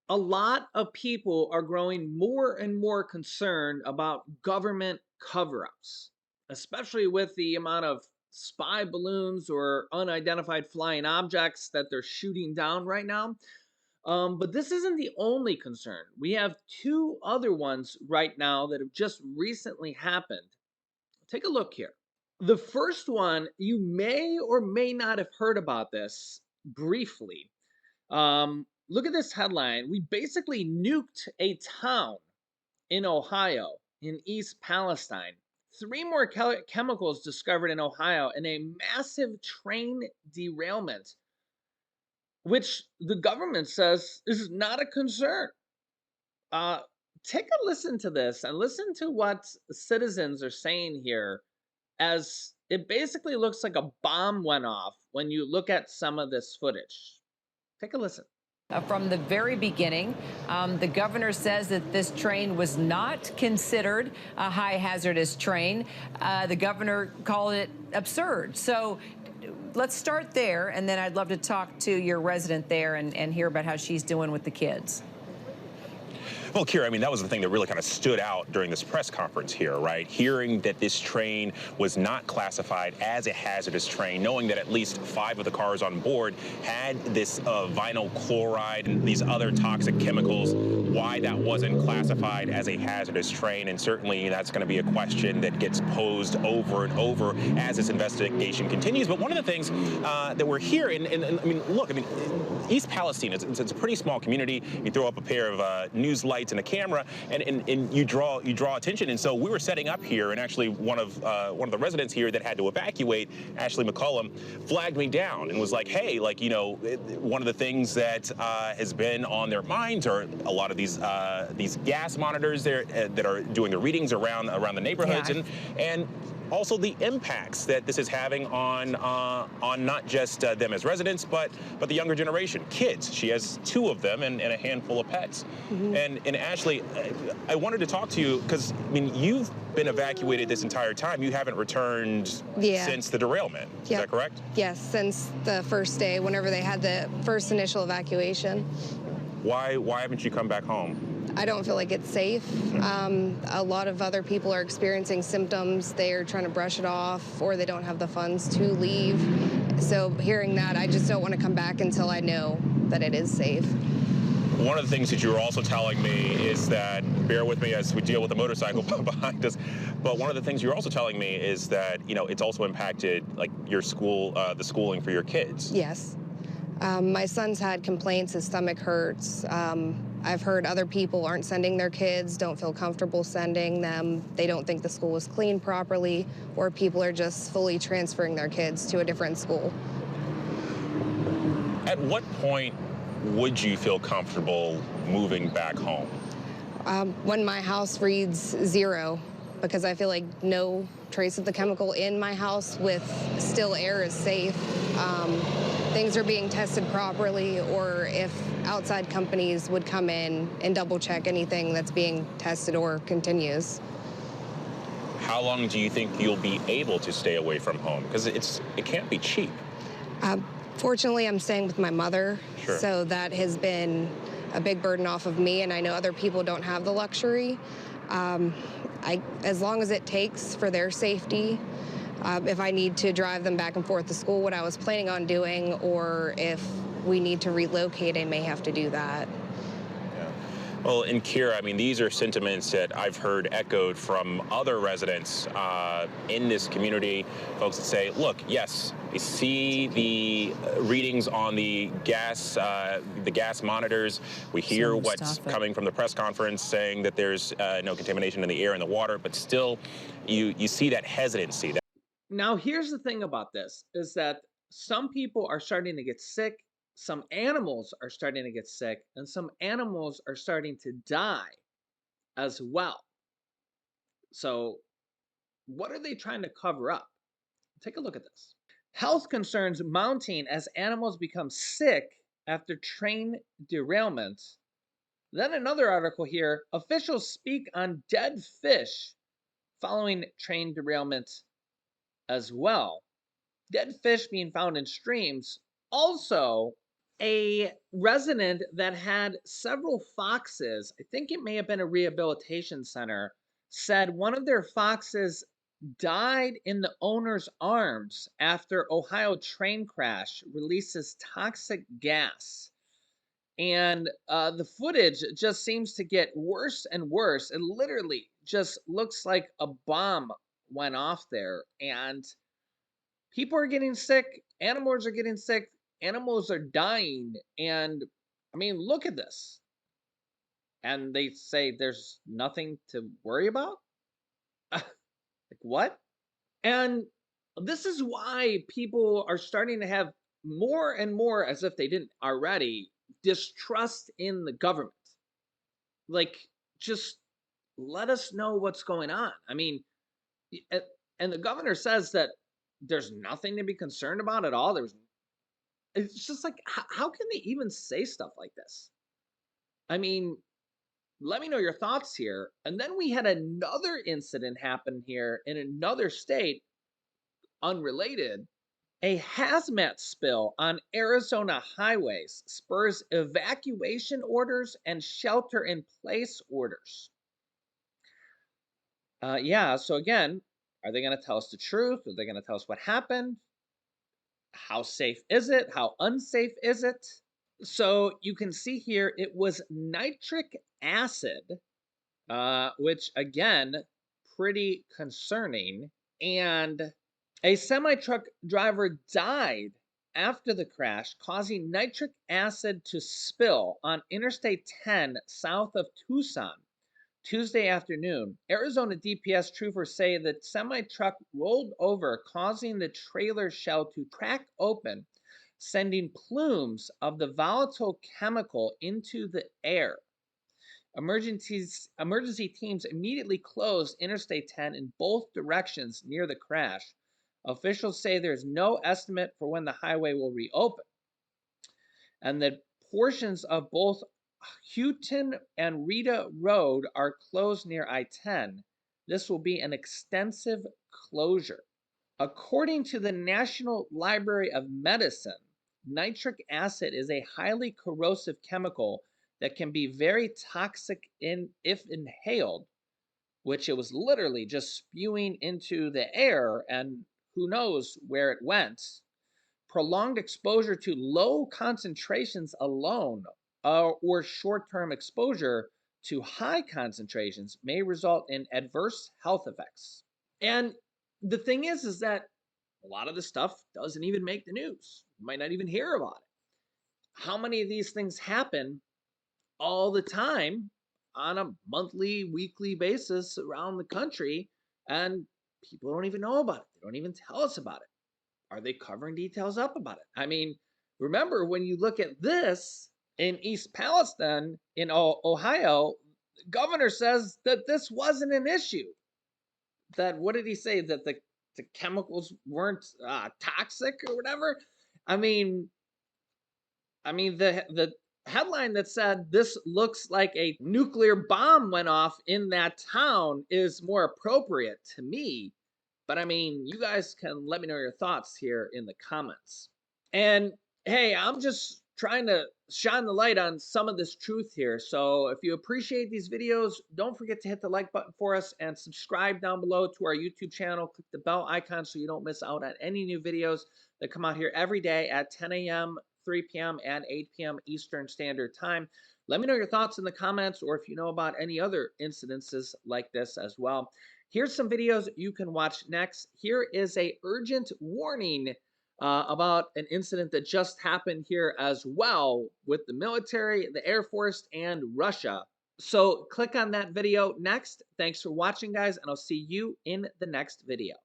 A lot of people are growing more and more concerned about government cover ups, especially with the amount of spy balloons or unidentified flying objects that they're shooting down right now. But this isn't the only concern. We have two other ones right now that have just recently happened. Take a look here. The first one, you may or may not have heard about this briefly. Look at this headline. We basically nuked a town in Ohio, in East Palestine. Three more chemicals discovered in Ohio in a massive train derailment, which the government says is not a concern. Uh, Take a listen to this and listen to what citizens are saying here, as it basically looks like a bomb went off when you look at some of this footage. Take a listen. From the very beginning, the governor says that this train was not considered a high hazardous train. The governor called it absurd. So let's start there, and then I'd love to talk to your resident there and hear about how she's doing with the kids. Well, Kira, I mean, that was the thing that really kind of stood out during this press conference here, right? Hearing that this train was not classified as a hazardous train, knowing that at least 5 of the cars on board had this vinyl chloride and these other toxic chemicals, why that wasn't classified as a hazardous train. And certainly that's going to be a question that gets posed over and over as this investigation continues. But one of the things that we're here, and I mean, look, I mean, East Palestine, it's a pretty small community. You throw up a pair of news lights and a camera, and you draw attention. And so we were setting up here, and actually one of the residents here that had to evacuate, Ashley McCullum, flagged me down and was like, "Hey, like, you know, one of the things that has been on their minds are a lot of these gas monitors there that are doing the readings around the neighborhoods, Yeah. and also the impacts that this is having on not just them as residents, but the younger generation, kids. She has 2 of them and a handful of pets. And Ashley, I wanted to talk to you because I mean you've been evacuated this entire time. You haven't returned Yeah. since the derailment. Is Yep. that correct? Yes, since the first day, whenever they had the first initial evacuation. Why haven't you come back home? I don't feel like it's safe. A lot of other people are experiencing symptoms. They're trying to brush it off, or they don't have the funds to leave. So hearing that, I just don't want to come back until I know that it is safe. One of the things that you were also telling me is that, bear with me as we deal with the motorcycle behind us, but one of the things you're also telling me is that, you know, it's also impacted like your school, the schooling for your kids. Yes. My son's had complaints, his stomach hurts. I've heard other people aren't sending their kids, don't feel comfortable sending them. They don't think the school is cleaned properly, or people are just fully transferring their kids to a different school. At what point would you feel comfortable moving back home? When my house reads 0, because I feel like no trace of the chemical in my house with still air is safe. Things are being tested properly, or if outside companies would come in and double check anything that's being tested or continues. How long do you think you'll be able to stay away from home? Because it can't be cheap. Fortunately, I'm staying with my mother, Sure. so that has been a big burden off of me, and I know other people don't have the luxury. As long as it takes for their safety, if I need to drive them back and forth to school, what I was planning on doing, or if we need to relocate, I may have to do that. Yeah. Well, and Kira, I mean, these are sentiments that I've heard echoed from other residents in this community, folks that say, look, yes, we see the readings on the gas monitors. We hear what's coming from the press conference saying that there's no contamination in the air and the water, but still you see that hesitancy. Now, here's the thing about this is that some people are starting to get sick, some animals are starting to get sick, and some animals are starting to die as well. So, what are they trying to cover up? Take a look at this. Health concerns mounting as animals become sick after train derailment. Then another article here, officials speak on dead fish following train derailment as well. Dead fish being found in streams also A resident that had several foxes, I think it may have been a rehabilitation center, said one of their foxes died in the owner's arms after Ohio train crash releases toxic gas. And the footage just seems to get worse and worse. It literally just looks like a bomb went off there. And people are getting sick, animals are getting sick, animals are dying. And I mean, look at this. And they say there's nothing to worry about? Like, what? And this is why people are starting to have more and more, as if they didn't already, distrust in the government. Like, just let us know what's going on. I mean, and the governor says that there's nothing to be concerned about at all. It's just like, how can they even say stuff like this? I mean, let me know your thoughts here. And then we had another incident happen here in another state, unrelated. A hazmat spill on Arizona highways spurs evacuation orders and shelter in place orders. Yeah, so again, are they going to tell us the truth? Are they going to tell us what happened? How safe is it? How unsafe is it? So you can see here it was nitric acid, which again, pretty concerning. And a semi truck driver died after the crash, causing nitric acid to spill on Interstate 10 south of Tucson Tuesday afternoon. Arizona DPS troopers say the semi truck rolled over, causing the trailer shell to crack open, sending plumes of the volatile chemical into the air. Emergency teams immediately closed Interstate 10 in both directions near the crash. Officials say there's no estimate for when the highway will reopen, and that portions of both Houghton and Rita Road are closed near I-10. This will be an extensive closure. According to the National Library of Medicine, nitric acid is a highly corrosive chemical that can be very toxic if inhaled, which it was literally just spewing into the air, and who knows where it went. Prolonged exposure to low concentrations alone or short-term exposure to high concentrations may result in adverse health effects. And the thing is that a lot of this stuff doesn't even make the news. You might not even hear about it. How many of these things happen all the time on a monthly, weekly basis around the country, and people don't even know about it? They don't even tell us about it. Are they covering details up about it? I mean, remember when you look at this in East Palestine in Ohio, the governor says that this wasn't an issue. That, what did he say? That the chemicals weren't toxic or whatever. I mean, the headline that said this looks like a nuclear bomb went off in that town is more appropriate to me. But I mean, you guys can let me know your thoughts here in the comments. And hey, I'm just trying to shine the light on some of this truth here. So if you appreciate these videos, don't forget to hit the like button for us and subscribe down below to our YouTube channel. Click the bell icon so you don't miss out on any new videos that come out here every day at 10 a.m., 3 p.m., and 8 p.m. Eastern Standard Time. Let me know your thoughts in the comments, or if you know about any other incidences like this as well. Here's some videos you can watch next. Here is a urgent warning about an incident that just happened here as well with the military, the Air Force, and Russia. So click on that video next. Thanks for watching, guys, and I'll see you in the next video.